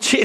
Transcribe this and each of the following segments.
6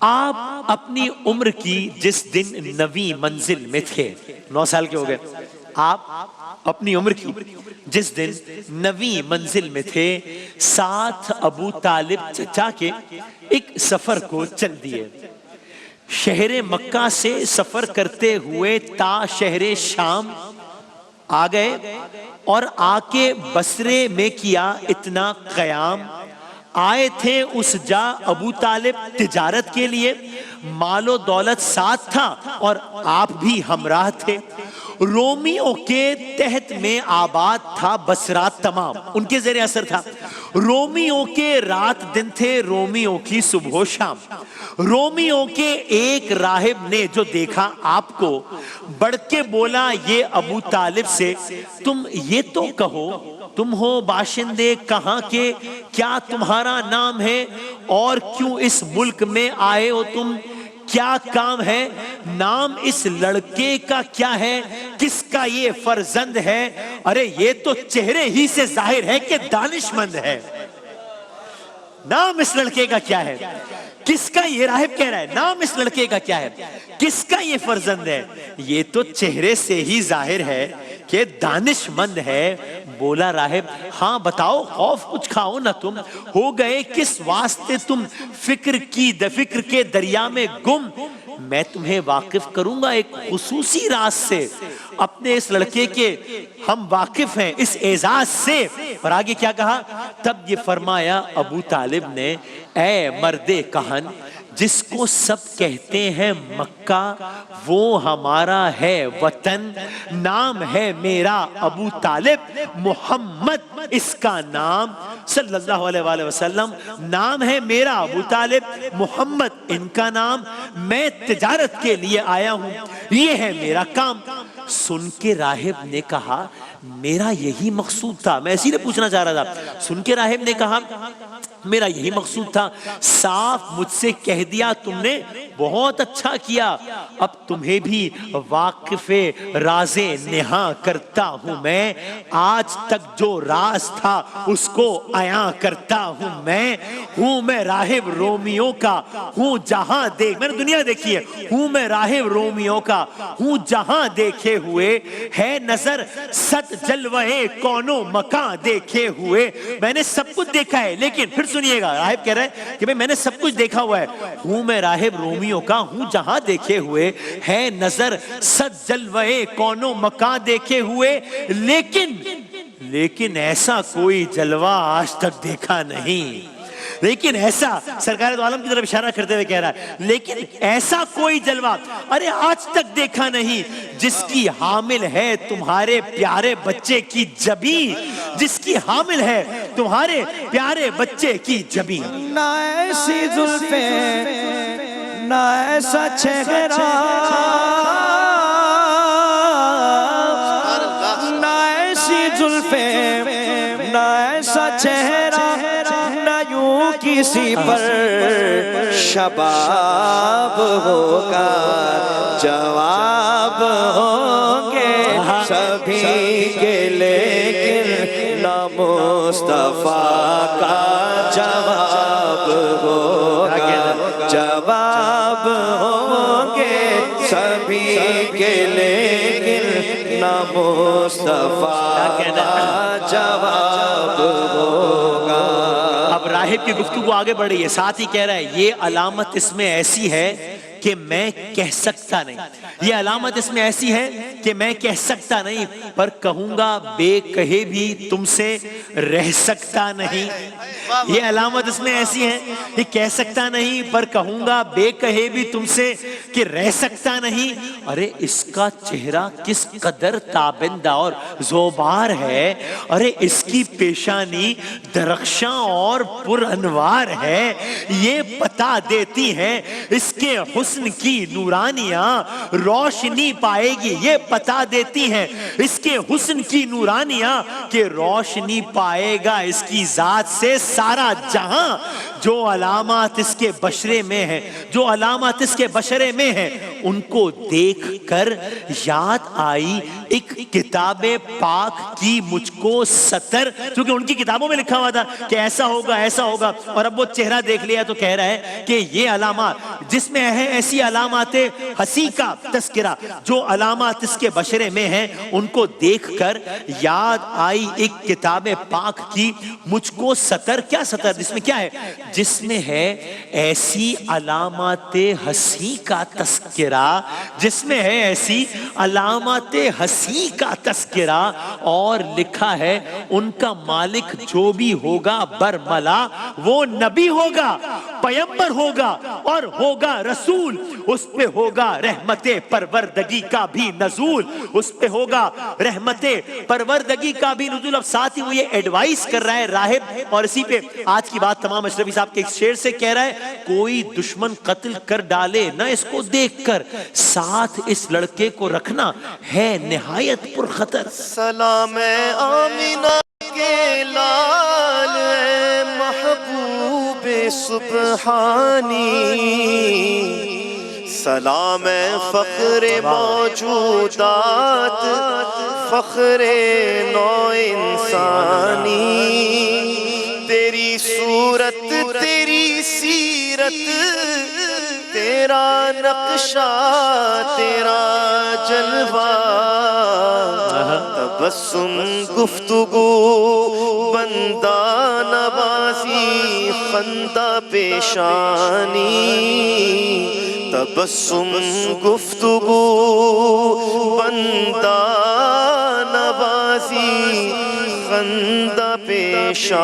آپ اپنی عمر کی جس دن 9ویں منزل میں تھے، 9 سال کے ہو گئے، آپ اپنی عمر کی جس دن 9ویں منزل میں تھے، ساتھ ابو طالب چچا کے ایک سفر کو چل دیے۔ شہر مکہ سے سفر کرتے ہوئے تا شہر شام آ گئے اور آ کے بصرے میں کیا اتنا قیام۔ آئے تھے اس جا ابو طالب تجارت کے لیے، مال و دولت ساتھ تھا اور آپ بھی ہمراہ تھے۔ رومیوں کے تحت میں آباد تھا بصرہ تمام، ان کے زیر اثر تھا۔ رومیوں کے رات دن تھے، رومیوں کی صبح و شام۔ رومیوں کے ایک راہب نے جو دیکھا آپ کو، بڑھ کے بولا یہ ابو طالب سے، تم یہ تو کہو تم ہو باشندے کہاں کے، کیا تمہارا نام ہے اور کیوں اس ملک میں آئے ہو تم، کیا کام ہے، نام اس لڑکے کا کیا ہے، کس کا یہ فرزند ہے؟ ارے یہ تو چہرے ہی سے ظاہر ہے کہ دانش مند ہے۔ نام اس لڑکے کا کیا ہے، کس کا، یہ راہب کہہ رہا ہے نام اس لڑکے کا کیا ہے، کس کا یہ فرزند ہے؟ یہ تو چہرے سے ہی ظاہر ہے کہ دانش مند ہے۔ بولا راہب ہاں بتاؤ، خوف کچھ کھاؤ نہ تم، ہو گئے کس واسطے تم فکر کے دریا میں گم؟ میں تمہیں واقف کروں گا ایک خصوصی راز سے، اپنے اس لڑکے کے ہم واقف ہیں اس اعزاز سے۔ اور آگے کیا کہا؟ تب یہ فرمایا ابو طالب نے، اے مرد کہن، جس کو سب کہتے ہیں مکہ، وہ ہمارا ہے وطن، نام ہے میرا ابو طالب، محمد اس کا نام صلی اللہ علیہ وآلہ وسلم، نام ہے میرا ابو طالب، محمد ان کا نام، میں تجارت کے لیے آیا ہوں، یہ ہے میرا کام۔ سن کے راہب نے کہا میرا یہی مقصود تھا، میں اسی لیے پوچھنا چاہ رہا تھا۔ سن کے راہب نے کہا میرا یہی مقصود تھا، صاف مجھ سے کہہ دیا تم نے، بہت اچھا کیا، اب تمہیں بھی واقف راز نہاں کرتا ہوں میں، آج تک جو راز تھا اس کو عیاں کرتا ہوں میں راہب رومیوں کا ہوں جہاں دیکھ، میں نے دنیا دیکھی ہے، ہوں میں راہب رومیوں کا ہوں جہاں دیکھے ہوئے، ہے نظر صد جلوے کونوں مکان دیکھے ہوئے، میں نے سب کچھ دیکھا ہے، لیکن پھر سنیے گا راہب کہہ رہا ہے کہ میں نے سب کچھ دیکھا ہوا ہے، ہوں میں راہب رومیوں کا ہوں جہاں دیکھے ہوئے، ہے نظر صد جلوے کونوں مکان دیکھے ہوئے، لیکن ایسا کوئی جلوہ آج تک دیکھا نہیں۔ لیکن ایسا، سرکار دو عالم کی طرف اشارہ کرتے ہوئے کہہ رہا ہے، لیکن ایسا کوئی جلوہ ارے آج تک دیکھا نہیں، جس کی حامل ہے تمہارے پیارے بچے کی جبین، جس کی حامل ہے تمہارے پیارے بچے کی جبین۔ نہ ایسی زلفیں نہ ایسا چہرہ، نہ ایسی زلفیں نہ ایسا چہرہ، نہ یوں کسی پر شباب ہوگا، جواب ہوں گے سبھی کے لیکن نہ مصطفیٰ کا جواب ہوگا، جواب ہوں گے سبھی کے لیکن نہ مصطفیٰ کا جواب ہوگا۔ اب راہب کی گفتگو آگے بڑھ رہی ہے، ساتھ ہی کہہ رہا ہے یہ علامت اس میں ایسی ہے کہ میں کہہ سکتا نہیں، یہ علامت اس میں ایسی ہے کہ میں کہہ سکتا نہیں، پر کہوں گا بے کہے بھی تم سے رہ سکتا نہیں۔ یہ علامت اس میں ایسی ہے کہ کہہ سکتا نہیں، پر کہوں گا بے کہے بھی تم سے کہ رہ سکتا نہیں۔ ارے اس کا چہرہ کس قدر تابندہ اور زوبار ہے، ارے اس کی پیشانی درخشاں اور پر انوار ہے، یہ بتا دیتی ہے اس کے حسن کی نورانیاں روشنی پائے گی، یہ بتا دیتی ہیں اس کے حسن کی نورانیاں کہ روشنی پائے گا اس کی ذات سے سارا جہاں۔ جو علامات اس کے بشرے میں ہیں، جو علامات اس کے بشرے میں ہیں، ان کو دیکھ کر یاد آئی ایک کتاب پاک کی مجھ کو سطر، کیونکہ ان کی کتابوں میں لکھا ہوا تھا کہ ایسا ہوگا ایسا ہوگا، اور اب وہ چہرہ دیکھ لیا تو کہہ رہا ہے کہ یہ علامات جس میں ہے ایسی علامات ہنسی کا تذکرہ جو علامات اس کے بشرے میں ہیں، ان کو دیکھ کر یاد آئی ایک کتاب پاک کی مجھ کو سطر. کیا سطر؟ جس میں کیا ہے؟ جس میں ہے ایسی علامات ہنسی کا تذکرہ، جس میں ہے ایسی علامات ہنسی کا تذکرہ، اور لکھا ہے ان کا مالک جو بھی ہوگا برملا وہ نبی ہوگا، پیغمبر ہوگا اور ہوگا رسول، اس پہ ہوگا رحمت پروردگی کا بھی نزول، اس پہ ہوگا رحمت پروردگی کا بھی نزول. اب ساتھ ہی وہ یہ ایڈوائز کر رہا ہے راہب، اور اسی پہ آج کی بات تمام اشرفی صاحب کے ایک شعر سے کہہ رہا ہے، کوئی دشمن قتل کر ڈالے نہ اس کو دیکھ کر، ساتھ اس لڑکے کو رکھنا ہے نہایت پر خطر. سلام آمینہ کے لال اے محبوب سبحانی، سلام فخر موجودات، فخر نو انسانی، تیری صورت تیری سیرت، تیرا نقشہ تیرا جلوہ، تبسم گفتگو بندہ نوازی خندہ پیشانی، تبسم گفتگو بندہ نوازی خندہ پیشانی.